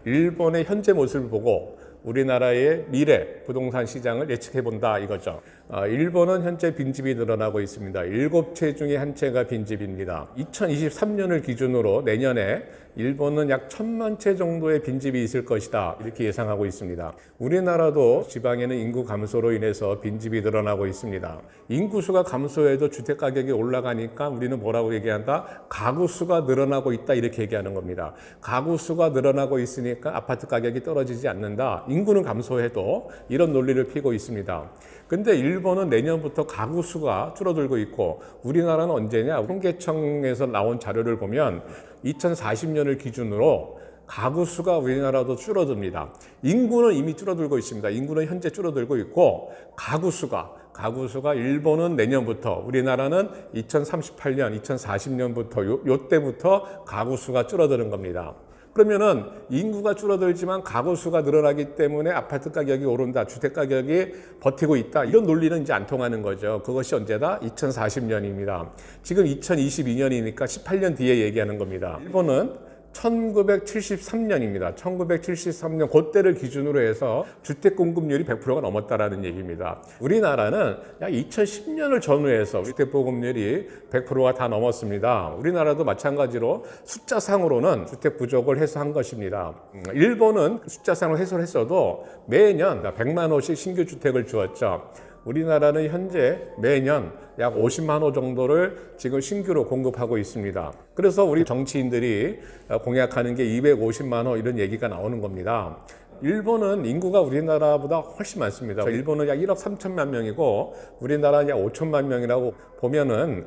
일본의 현재 모습을 보고 우리나라의 미래 부동산 시장을 예측해 본다 이거죠. 일본은 현재 빈집이 늘어나고 있습니다. 7채 중에 한 채가 빈집입니다. 2023년을 기준으로 내년에 일본은 약 1000만 채 정도의 빈집이 있을 것이다 이렇게 예상하고 있습니다. 우리나라도 지방에는 인구 감소로 인해서 빈집이 늘어나고 있습니다. 인구수가 감소해도 주택 가격이 올라가니까 우리는 뭐라고 얘기한다? 가구 수가 늘어나고 있다 이렇게 얘기하는 겁니다. 가구 수가 늘어나고 있으니까 아파트 가격이 떨어지지 않는다. 인구는 감소해도 이런 논리를 피고 있습니다. 근데 일본은 내년부터 가구 수가 줄어들고 있고 우리나라는 언제냐? 통계청에서 나온 자료를 보면 2040년을 기준으로 가구 수가 우리나라도 줄어듭니다. 인구는 이미 줄어들고 있습니다. 인구는 현재 줄어들고 있고 가구 수가 일본은 내년부터 우리나라는 2038년, 2040년부터 요때부터 가구 수가 줄어드는 겁니다. 그러면은 인구가 줄어들지만 가구 수가 늘어나기 때문에 아파트 가격이 오른다, 주택 가격이 버티고 있다 이런 논리는 이제 안 통하는 거죠. 그것이 언제다? 2040년입니다. 지금 2022년이니까 18년 뒤에 얘기하는 겁니다. 일본은 1973년입니다. 1973년 그때를 기준으로 해서 주택 공급률이 100%가 넘었다라는 얘기입니다. 우리나라는 약 2010년을 전후해서 주택 공급률이 100%가 다 넘었습니다. 우리나라도 마찬가지로 숫자상으로는 주택 부족을 해소한 것입니다. 일본은 숫자상으로 해소를 했어도 매년 100만 호씩 신규 주택을 주었죠. 우리나라는 현재 매년 약 50만 호 정도를 지금 신규로 공급하고 있습니다. 그래서 우리 정치인들이 공약하는 게 250만 호 이런 얘기가 나오는 겁니다. 일본은 인구가 우리나라보다 훨씬 많습니다. 일본은 약 1억 3천만 명이고 우리나라는 약 5천만 명이라고 보면은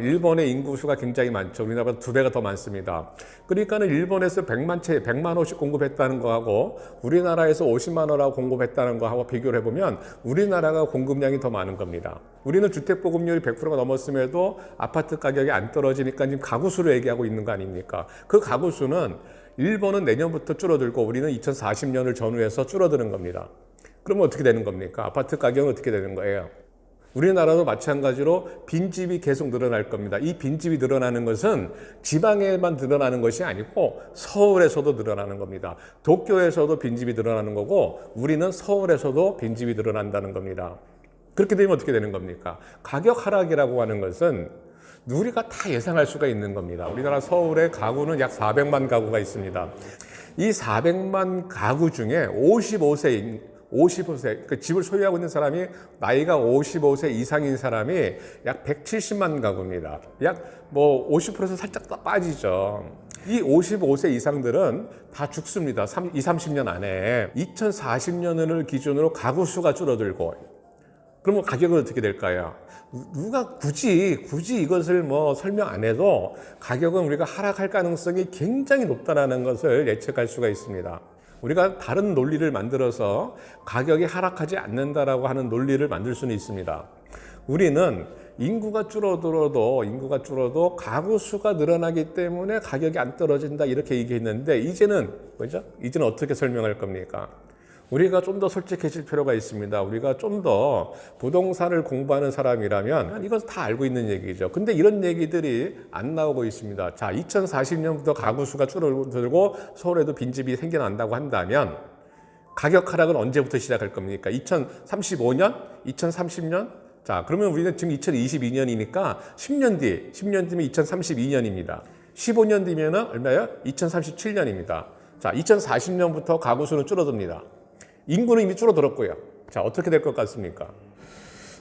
일본의 인구수가 굉장히 많죠. 우리나라보다 2배가 더 많습니다. 그러니까는 일본에서 100만 호씩 공급했다는 거하고 우리나라에서 50만 호라고 공급했다는 거하고 비교를 해보면 우리나라가 공급량이 더 많은 겁니다. 우리는 주택 보급률이 100%가 넘었음에도 아파트 가격이 안 떨어지니까 지금 가구 수를 얘기하고 있는 거 아닙니까? 그 가구 수는 일본은 내년부터 줄어들고 우리는 2040년을 전후해서 줄어드는 겁니다. 그러면 어떻게 되는 겁니까? 아파트 가격은 어떻게 되는 거예요? 우리나라도 마찬가지로 빈집이 계속 늘어날 겁니다. 이 빈집이 늘어나는 것은 지방에만 늘어나는 것이 아니고 서울에서도 늘어나는 겁니다. 도쿄에서도 빈집이 늘어나는 거고 우리는 서울에서도 빈집이 늘어난다는 겁니다. 그렇게 되면 어떻게 되는 겁니까? 가격 하락이라고 하는 것은 우리가 다 예상할 수가 있는 겁니다. 우리나라 서울의 가구는 약 400만 가구가 있습니다. 이 400만 가구 중에 55세, 그러니까 집을 소유하고 있는 사람이 나이가 55세 이상인 사람이 약 170만 가구입니다. 약 50%에서 살짝 빠지죠. 이 55세 이상들은 다 죽습니다. 30년 안에. 2040년을 기준으로 가구 수가 줄어들고 그러면 가격은 어떻게 될까요? 누가 굳이 이것을 설명 안 해도 가격은 우리가 하락할 가능성이 굉장히 높다는 것을 예측할 수가 있습니다. 우리가 다른 논리를 만들어서 가격이 하락하지 않는다라고 하는 논리를 만들 수는 있습니다. 우리는 인구가 줄어도 가구 수가 늘어나기 때문에 가격이 안 떨어진다 이렇게 얘기했는데 이제는 어떻게 설명할 겁니까? 우리가 좀 더 솔직해질 필요가 있습니다. 우리가 좀 더 부동산을 공부하는 사람이라면 이건 다 알고 있는 얘기죠. 근데 이런 얘기들이 안 나오고 있습니다. 자, 2040년부터 가구 수가 줄어들고 서울에도 빈집이 생겨난다고 한다면 가격 하락은 언제부터 시작할 겁니까? 2035년? 2030년? 자, 그러면 우리는 지금 2022년이니까 10년 뒤면 2032년입니다. 15년 뒤면은 얼마예요? 2037년입니다. 자, 2040년부터 가구 수는 줄어듭니다. 인구는 이미 줄어들었고요. 자, 어떻게 될 것 같습니까?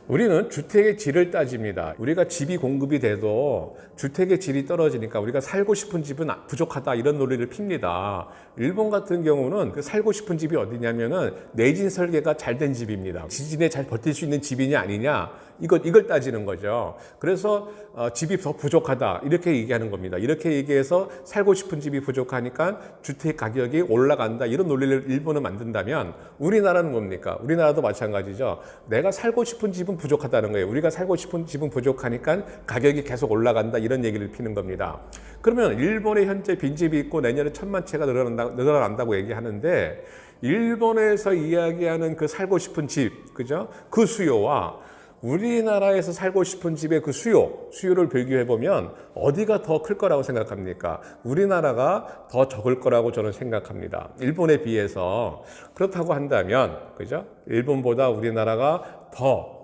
우리는 주택의 질을 따집니다. 우리가 집이 공급이 돼도 주택의 질이 떨어지니까 우리가 살고 싶은 집은 부족하다 이런 논리를 핍니다. 일본 같은 경우는 그 살고 싶은 집이 어디냐면은 내진 설계가 잘 된 집입니다. 지진에 잘 버틸 수 있는 집이냐 아니냐 이걸 따지는 거죠. 그래서 집이 더 부족하다 이렇게 얘기하는 겁니다. 이렇게 얘기해서 살고 싶은 집이 부족하니까 주택 가격이 올라간다 이런 논리를 일본은 만든다면 우리나라는 뭡니까? 우리나라도 마찬가지죠. 내가 살고 싶은 집은 부족하다는 거예요. 우리가 살고 싶은 집은 부족하니까 가격이 계속 올라간다 이런 얘기를 피는 겁니다. 그러면 일본에 현재 빈집이 있고 내년에 1000만 채가 늘어난다고 얘기하는데 일본에서 이야기하는 그 살고 싶은 집, 그죠? 그 수요와 우리나라에서 살고 싶은 집의 그 수요를 비교해 보면 어디가 더 클 거라고 생각합니까? 우리나라가 더 적을 거라고 저는 생각합니다. 일본에 비해서. 그렇다고 한다면, 그죠? 일본보다 우리나라가 더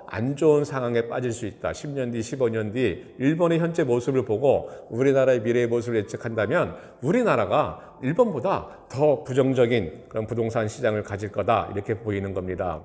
안 좋은 상황에 빠질 수 있다. 10년 뒤, 15년 뒤 일본의 현재 모습을 보고 우리나라의 미래의 모습을 예측한다면 우리나라가 일본보다 더 부정적인 그런 부동산 시장을 가질 거다. 이렇게 보이는 겁니다.